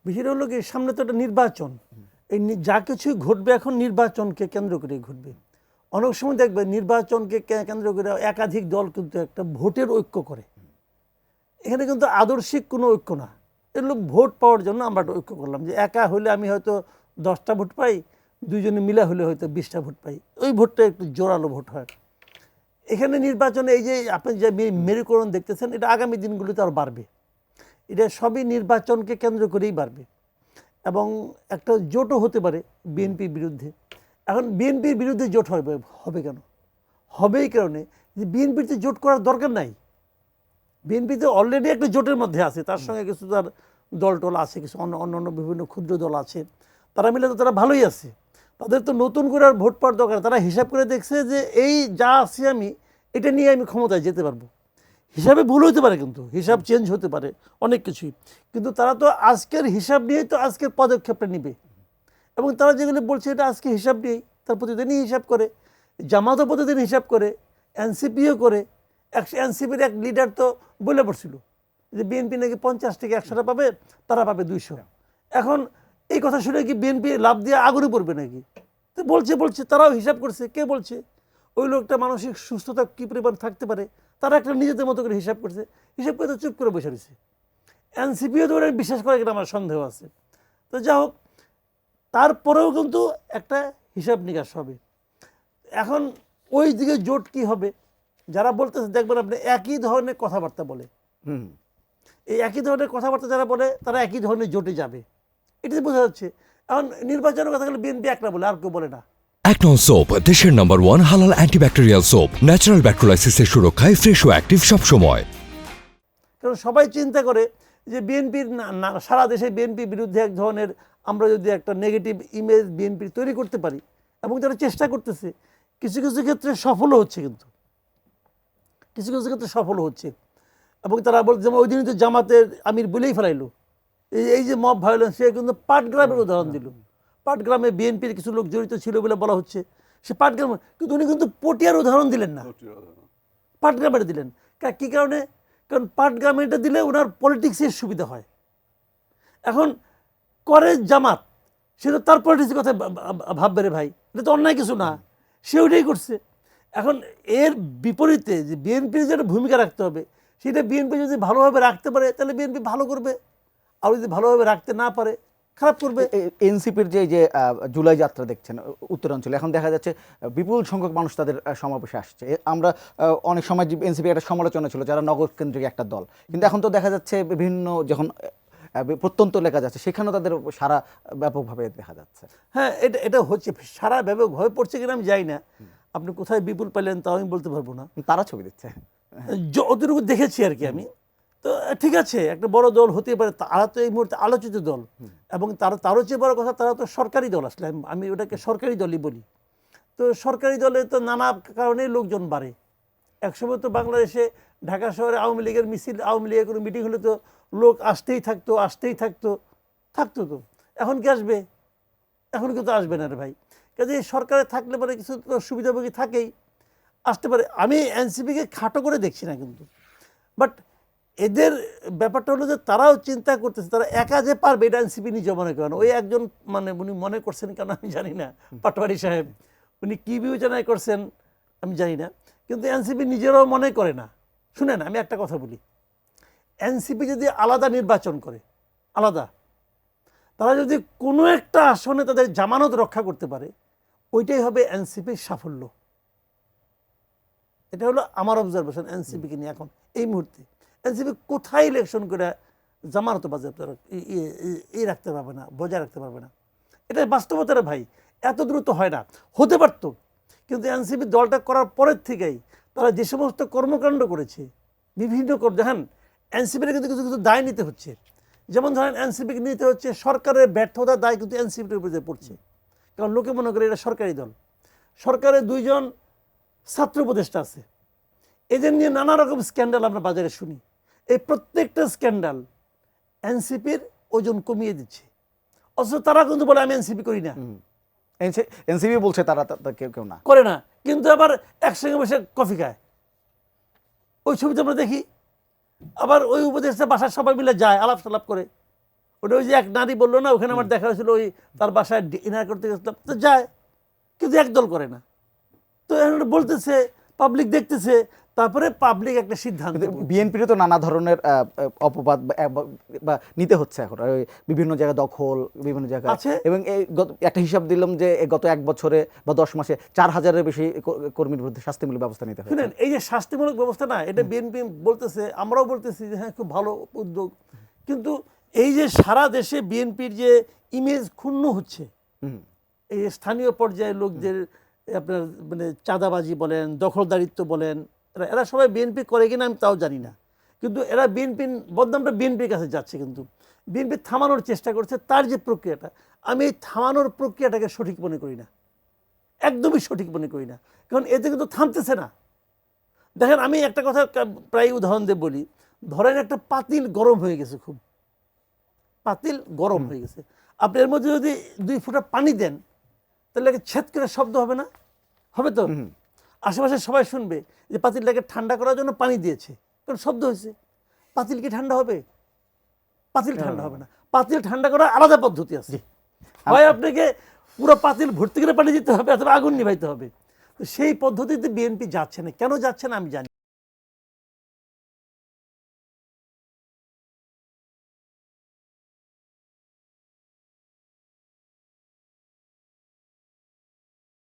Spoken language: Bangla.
বিষয়টা হলো কি, সামনে তো একটা নির্বাচন, এই যা কিছুই ঘটবে এখন নির্বাচনকে কেন্দ্র করে ঘটবে। অনেক সময় দেখবে নির্বাচনকে কেন্দ্র করে একাধিক দল কিন্তু একটা ভোটের ঐক্য করে। এখানে কিন্তু আদর্শিক কোনো ঐক্য না, এগুলো ভোট পাওয়ার জন্য আমরা একটা ঐক্য করলাম, যে একা হলে আমি হয়তো 10টা ভোট পাই, দুইজনে মিলা হলে হয়তো 20টা ভোট পাই, ওই ভোটটা একটু জোরালো ভোট হয়। এখানে নির্বাচনে এই যে আপনি যে মেরুকরণ দেখতেছেন, এটা আগামী দিনগুলোতে আরও বাড়বে। এটা সবই নির্বাচনকে কেন্দ্র করেই বাড়বে, এবং একটা জোটও হতে পারে বিএনপির বিরুদ্ধে। এখন বিএনপির বিরুদ্ধে জোট হবে কেন? হবে এই কারণে যে বিএনপির তো জোট করার দরকার নাই। বিএনপি তো অলরেডি একটা জোটের মধ্যে আছে, তার সঙ্গে কিছু তার দল টল আছে, কিছু অন্য বিভিন্ন ক্ষুদ্র দল আছে, তারা মিলে তো তারা ভালোই আছে। তাদের তো নতুন করে আর ভোট পাওয়ার দরকার। তারা হিসাব করে দেখছে যে এই যা আছি আমি, এটা নিয়ে আমি ক্ষমতায় যেতে পারবো। হিসাবে ভুল হতে পারে, কিন্তু হিসাব চেঞ্জ হতে পারে অনেক কিছুই, কিন্তু তারা তো আজকের হিসাব নিয়েই তো আজকের পদক্ষেপটা নিবে। এবং তারা যেগুলো বলছে এটা আজকে হিসাব নিয়েই, তার প্রতিদিনই হিসাব করে, জামাতও প্রতিদিন হিসাব করে, এনসিপিও করে। এনসিপির এক লিডার তো বলে পড়ছিল যে বিএনপি নাকি 50 থেকে 100টা পাবে, তারা পাবে 200। এখন এই কথা শুনে কি বিএনপি লাভ দিয়ে আগুনে পড়বে নাকি? তো বলছে তারাও হিসাব করছে। কে বলছে? ওই লোকটা মানসিক সুস্থতা কী পরিমাণ থাকতে পারে, তারা একটা নিজেদের মতো করে হিসাব করছে। হিসাব করে তো চুপ করে বসে রয়েছে। এনসিপিও তো ওরা বিশ্বাস করে কিনা আমার সন্দেহ আছে। তো যা হোক, তারপরেও কিন্তু একটা হিসাব নিকাশ হবে। এখন ওই দিকে জোট কি হবে, যারা বলতেছে দেখবেন আপনি একই ধরনের কথাবার্তা বলে, এই একই ধরনের কথাবার্তা যারা বলে তারা একই ধরনের জোটে যাবে, এটাতে বোঝা যাচ্ছে। এখন নির্বাচনের কথা বলে বিএনপি একটা বলে, আর কেউ বলে না। একনন সোপ দেশের নাম্বার 1 হালাল অ্যান্টিব্যাকটেরিয়াল সোপ, ন্যাচারাল ব্যাকটেরিয়ালাইসিসের সুরক্ষায় ফ্রেশ ও অ্যাক্টিভ সবসময়। কারণ সবাই চিন্তা করে যে বিএনপির সারা দেশে বিএনপির বিরুদ্ধে এক ধরনের আমরা যদি একটা নেগেটিভ ইমেজ বিএনপির তৈরি করতে পারি, এবং তারা চেষ্টা করতেছে, কিছু কিছু ক্ষেত্রে সফলও হচ্ছে, কিন্তু কিছু কিছু ক্ষেত্রে সফল হচ্ছে। এবং তারা বলছে, যেমন ওই দিনই তো জামাতের আমির বলেই ফেলাইলো, এই যে মব ভায়োলেন্স, সে কিন্তু পাটগ্রামের উদাহরণ দিল। পাটগ্রামে বিএনপির কিছু লোক জড়িত ছিল বলে বলা হচ্ছে, সে পাটগ্রাম, কিন্তু উনি কিন্তু পটিয়ার উদাহরণ দিলেন না, পাটগ্রামের দিলেন। কী কারণে? কারণ পাটগ্রামেরটা দিলে ওনার পলিটিক্সের সুবিধা হয়। এখন করে জামাত, সে তো তার পলিটিক্সের কথা ভাববে রে ভাই, এটা তো অন্যায় কিছু না, সে ওইটাই করছে। এখন এর বিপরীতে যে বিএনপির যেটা ভূমিকা রাখতে হবে, সেটা বিএনপি যদি ভালোভাবে রাখতে পারে তাহলে বিএনপি ভালো করবে, আর যদি ভালোভাবে রাখতে না পারে খারাপ করবে। এনসিপির যে জুলাই যাত্রা দেখছেন উত্তরাঞ্চলে, এখন দেখা যাচ্ছে বিপুল সংখ্যক মানুষ তাদের সমাবেশে আসছে। আমরা অনেক সময় এনসিপি একটা সমালোচনা ছিল যারা নগর কেন্দ্রিক একটা দল, কিন্তু এখন তো দেখা যাচ্ছে বিভিন্ন যখন প্রত্যন্ত লেখা যাচ্ছে সেখানেও তাদের সারা ব্যাপকভাবে দেখা যাচ্ছে। হ্যাঁ, এটা হচ্ছে, সারা ব্যাপকভাবে পড়ছে কিনা আমি যাই না। আপনি কোথায় বিপুল পেলেন তাও আমি বলতে পারবো না, তারা ছবি দিচ্ছে যতটুকু দেখেছি আর কি আমি। তো ঠিক আছে, একটা বড় দল হতে পারে, তারা তো এই মুহূর্তে আলোচিত দল, এবং তারও চেয়ে বড় কথা তারা তো সরকারি দল। আসলে আমি ওটাকে সরকারি দলই বলি। তো সরকারি দলে তো নানা কারণেই লোকজন বাড়ে। একসময় তো বাংলাদেশে ঢাকা শহরে আওয়ামী লীগের মিছিল, আওয়ামী লীগের কোনো মিটিং হলে তো লোক আসতেই থাকতো তো। এখন কি আসবে? এখন কিন্তু আসবে না রে ভাই। কাজে সরকারে থাকলে পরে কিছু তো সুবিধাভোগী থাকেই, আসতে পারে। আমি এনসিপিকে খাটো করে দেখছি না কিন্তু, বাট এদের ব্যাপারটা হলো যে তারাও চিন্তা করতেছে, তারা একা যে পারবে এটা এনসিপি নিজে মনে করেন। ওই একজন মানে উনি মনে করছেন কেন আমি জানি না, পাটোয়ারি সাহেব, উনি কী বিবেচনায় করছেন আমি জানি না, কিন্তু এনসিপি নিজেরাও মনে করে না। শুনেন, আমি একটা কথা বলি, এনসিপি যদি আলাদা নির্বাচন করে, আলাদা, তারা যদি কোনো একটা আসনে তাদের জামানত রক্ষা করতে পারে, ওইটাই হবে এনসিপির সাফল্য। এটা হলো আমার অবজারভেশন এনসিপিকে নিয়ে। এখন এই মুহূর্তে এনসিপি কোথায় ইলেকশন করে জামানত বাজেয়াপ্ত রাখতে পারবে না, বজায় রাখতে পারবে না। এটা বাস্তবতার ভাই, এত দ্রুত হয় না। হতে পারতো, কিন্তু এনসিপি দলটা করার পরের থেকেই তারা যে সমস্ত কর্মকাণ্ড করেছে, বিভিন্ন দেখেন এনসিপির কিন্তু কিছু কিছু দায় নিতে হচ্ছে। যেমন ধরেন এনসিপিকে নিতে হচ্ছে সরকারের ব্যর্থতার দায়, কিন্তু এনসিপির উপরে পড়ছে, কারণ লোকে মনে করে এটা সরকারি দল। সরকারের 2 জন ছাত্র উপদেষ্টা আছে, এদের নিয়ে নানা রকম স্ক্যান্ডাল আমরা বাজারে শুনি। এই প্রত্যেকটা স্ক্যান্ডাল এনসিপির ওজন কমিয়ে দিচ্ছে, অথচ তারা কিন্তু বলে আমি এনসিপি করি না। এনসিপি বলছে তারা কেউ না করে না, কিন্তু আবার একসঙ্গে বসে কফি খায়, ওই ছবিতে আমরা দেখি। আবার ওই উপদেষ্টা বাসার সবাই মিলে যায়, আলাপ সালাপ করে, ওটা ওই যে এক নারী বললো না, ওখানে আমার দেখা হয়েছিল, ওই তার বাসায় ডিনার করতে গেছিলাম, তো যায়, কিন্তু একদল করে না। তো এখন বলতেছে, পাবলিক দেখতেছে, তারপরে পাবলিক একটা সিদ্ধান্ত। বিএনপির তো নানা ধরনের অপবাদ বা নিতে হচ্ছে এখন, ওই বিভিন্ন জায়গায় দখল, বিভিন্ন জায়গায় আছে। এবং এই একটা হিসাব দিলাম যে গত 1 বছরে বা 10 মাসে 4000-এর বেশি কর্মীর বিরুদ্ধে শাস্তিমূলক ব্যবস্থা নিতে হয়েছে। শুনেন, এই যে শাস্তিমূলক ব্যবস্থা না, এটা বিএনপি বলতেছে, আমরাও বলতেছি যে হ্যাঁ খুব ভালো উদ্যোগ, কিন্তু এই যে সারা দেশে বিএনপির যে ইমেজ ক্ষুণ্ণ হচ্ছে, এই স্থানীয় পর্যায়ে লোকদের আপনার মানে চাঁদাবাজি বলেন, দখলদারিত্ব বলেন, এরা সবাই বিএনপি করে কিনা আমি তাও জানি না, কিন্তু এরা বিএনপির বদনামটা বিএনপির কাছে যাচ্ছে। কিন্তু বিএনপি থামানোর চেষ্টা করছে, তার যে প্রক্রিয়াটা, আমি এই থামানোর প্রক্রিয়াটাকে সঠিক মনে করি না, একদমই সঠিক মনে করি না, কারণ এতে কিন্তু থামতেছে না। দেখেন, আমি একটা কথা প্রায় উদাহরণ দিয়ে বলি, ধরেন একটা পাতিল গরম হয়ে গেছে, খুব পাতিল গরম হয়ে গেছে, আপনি এর মধ্যে যদি 2 ফোঁটা পানি দেন, তাহলে ছেদ করে শব্দ হবে না? হবে তো। আশেপাশে সবাই শুনবে যে পাতিলটাকে ঠান্ডা করার জন্য পানি দিয়েছে, কারণ শব্দ হয়েছে। পাতিল কি ঠান্ডা হবে? পাতিল ঠান্ডা হবে না। পাতিল ঠান্ডা করার আলাদা পদ্ধতি আছে, হয় আপনাকে পুরো পাতিল ভর্তি করে পানি দিতে হবে, অথবা আগুন নিভাইতে হবে। তো সেই পদ্ধতিতে বিএনপি যাচ্ছে না। কেন যাচ্ছে না আমি জানি।